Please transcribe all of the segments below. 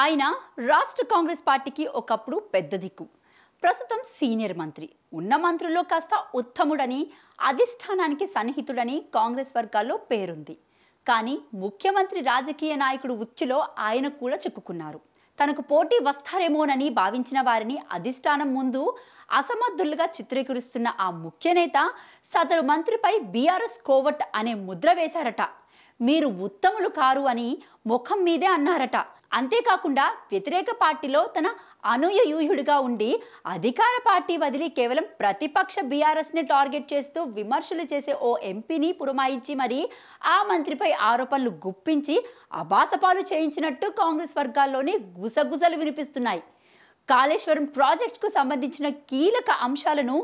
ఆయన రాష్ట్ర కాంగ్రెస్ పార్టీకి ఒకప్పుడు పెద్ద దిక్కు. ప్రస్తుతం సీనియర్ మంత్రి. ఉన్న మంత్రుల్లో కాస్త ఉత్తముడని, అధిష్టానానికి సన్నిహితుడని కాంగ్రెస్ వర్గాల్లో పేరుంది. కానీ ముఖ్యమంత్రి రాజకీయ నాయకుడు ఉచ్చులో ఆయన కూడా చిక్కుకున్నారు. తనకు పోటీ వస్తారేమోనని భావించిన వారిని అధిష్టానం ముందు అసమర్థులుగా చిత్రీకరిస్తున్న ఆ ముఖ్య నేత సదరు మంత్రిపై బీఆర్ఎస్ కోవట్ అనే ముద్ర వేశారట. మీరు ఉత్తములు కారు అని ముఖం మీదే అన్నారట. అంతేకాకుండా వ్యతిరేక పార్టీలో తన అనుయాయుడిగా ఉండి అధికార పార్టీ వదిలి కేవలం ప్రతిపక్ష బీఆర్ఎస్ని టార్గెట్ చేస్తూ విమర్శలు చేసే ఓ ఎంపీని పురమాయించి మరి ఆ మంత్రిపై ఆరోపణలు గుప్పించి అబాసపాలు చేయించినట్టు కాంగ్రెస్ వర్గాల్లోనే గుసగుసలు వినిపిస్తున్నాయి. కాళేశ్వరం ప్రాజెక్టుకు సంబంధించిన కీలక అంశాలను,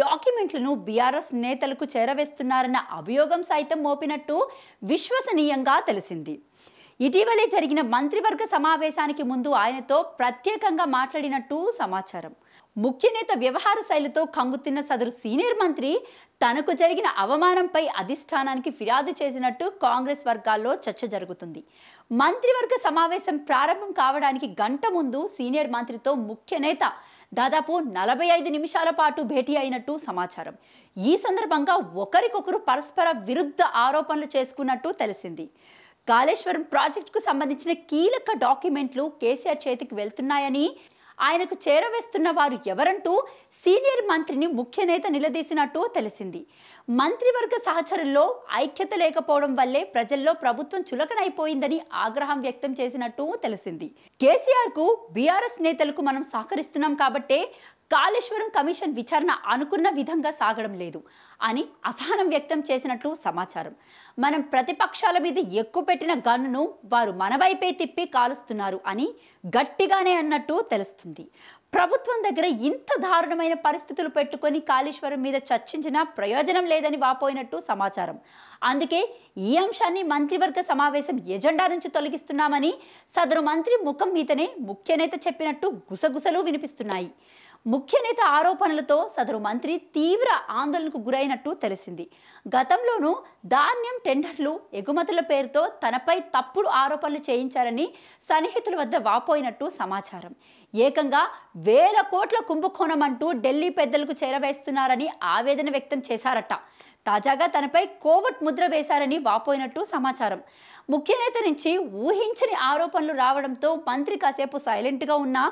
డాక్యుమెంట్లను బీఆర్ఎస్ నేతలకు చేరవేస్తున్నారన్న అభియోగం సైతం మోపినట్టు విశ్వసనీయంగా తెలిసింది. ఇటీవలే జరిగిన మంత్రివర్గ సమావేశానికి ముందు ఆయనతో ప్రత్యేకంగా మాట్లాడినట్టు సమాచారం. ముఖ్య నేత వ్యవహార శైలితో కంగుతిన్న సదరు సీనియర్ మంత్రి తనకు జరిగిన అవమానంపై అధిష్టానానికి ఫిర్యాదు చేసినట్టు కాంగ్రెస్ వర్గాల్లో చర్చ జరుగుతుంది. మంత్రివర్గ సమావేశం ప్రారంభం కావడానికి గంట ముందు సీనియర్ మంత్రితో ముఖ్య నేత దాదాపు 45 నిమిషాల పాటు భేటీ అయినట్టు సమాచారం. ఈ సందర్భంగా ఒకరికొకరు పరస్పర విరుద్ధ ఆరోపణలు చేసుకున్నట్టు తెలిసింది. కాళేశ్వరం ప్రాజెక్టుకు సంబంధించిన కీలక డాక్యుమెంట్లు కేసీఆర్ చేతికి వెళ్తున్నాయని, ఆయనకు చేరవేస్తున్న వారు ఎవరంటూ సీనియర్ మంత్రిని ముఖ్య నేత నిలదీసినట్టు తెలిసింది. మంత్రివర్గ సహచరుల్లో ఐక్యత లేకపోవడం వల్లే ప్రజల్లో ప్రభుత్వం చులకనైపోయిందని ఆగ్రహం వ్యక్తం చేసినట్టు తెలిసింది. కేసీఆర్కు బీఆర్ఎస్ నేతలకు మనం సహకరిస్తున్నాం కాబట్టే కాళేశ్వరం కమిషన్ విచారణ అనుకున్న విధంగా సాగడం లేదు అని అసహనం వ్యక్తం చేసినట్లు సమాచారం. మనం ప్రతిపక్షాల మీద ఎక్కుపెట్టిన గన్నును వారు మన వైపే తిప్పి కాలుస్తున్నారు అని గట్టిగానే అన్నట్టు తెలుస్తుంది. ప్రభుత్వం దగ్గర ఇంత దారుణమైన పరిస్థితులు పెట్టుకొని కాళేశ్వరం మీద చర్చించినా ప్రయోజనం లేదని వాపోయినట్టు సమాచారం. అందుకే ఈ అంశాన్ని మంత్రివర్గ సమావేశం ఎజెండా నుంచి తొలగిస్తున్నామని సదరు మంత్రి ముఖం మీదనే ముఖ్య నేత చెప్పినట్టు గుసగుసలు వినిపిస్తున్నాయి. ముఖ్య నేత ఆరోపణలతో సదరు మంత్రి తీవ్ర ఆందోళనకు గురైనట్టు తెలిసింది. గతంలోనూ ధాన్యం టెండర్లు, ఎగుమతుల పేరుతో తనపై తప్పుడు ఆరోపణలు చేయించారని సన్నిహితుల వద్ద వాపోయినట్టు సమాచారం. ఏకంగా 1000 కోట్ల కుంభకోణం అంటూ ఢిల్లీ పెద్దలకు చేరవేస్తున్నారని ఆవేదన వ్యక్తం చేశారట. తాజాగా తనపై కోవట్ ముద్ర వేశారని వాపోయినట్టు సమాచారం. ముఖ్య నేత నుంచి ఊహించని ఆరోపణలు రావడంతో మంత్రి కాసేపు సైలెంట్గా ఉన్నా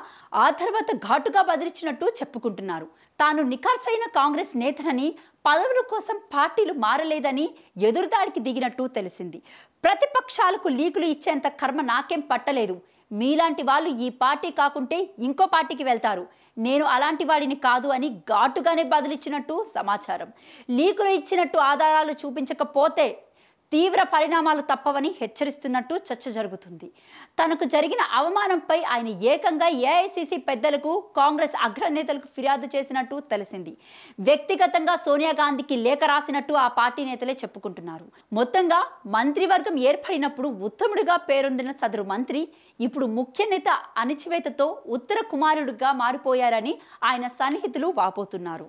ఆ తర్వాత ఘాటుగా బదిలిచ్చినట్టు చెప్పుకుంటున్నారు. తాను నిఖార్సైన కాంగ్రెస్ నేతనని, పదవుల కోసం పార్టీలు మారలేదని ఎదురుదాడికి దిగినట్టు తెలిసింది. ప్రతిపక్షాలకు లీకులు ఇచ్చేంత కర్మ నాకేం పట్టలేదు. మీలాంటి వాళ్ళు ఈ పార్టీ కాకుంటే ఇంకో పార్టీకి వెళ్తారు. నేను అలాంటి వాడిని కాదు అని ఘాటుగానే బదులిచ్చినట్టు సమాచారం. లీకులు ఇచ్చినట్టు ఆధారాలు చూపించకపోతే తీవ్ర పరిణామాలు తప్పవని హెచ్చరిస్తున్నట్టు చర్చ జరుగుతుంది. తనకు జరిగిన అవమానంపై ఆయన ఏకంగా ఏఐసీసీ పెద్దలకు, కాంగ్రెస్ అగ్రనేతలకు ఫిర్యాదు చేసినట్టు తెలిసింది. వ్యక్తిగతంగా సోనియా గాంధీకి లేఖ రాసినట్టు ఆ పార్టీ నేతలే చెప్పుకుంటున్నారు. మొత్తంగా మంత్రివర్గం ఏర్పడినప్పుడు ఉత్తముడిగా పేరొందిన సదరు మంత్రి ఇప్పుడు ముఖ్య నేత అణచివేతతో ఉత్తర కుమారుడిగా మారిపోయారని ఆయన సన్నిహితులు వాపోతున్నారు.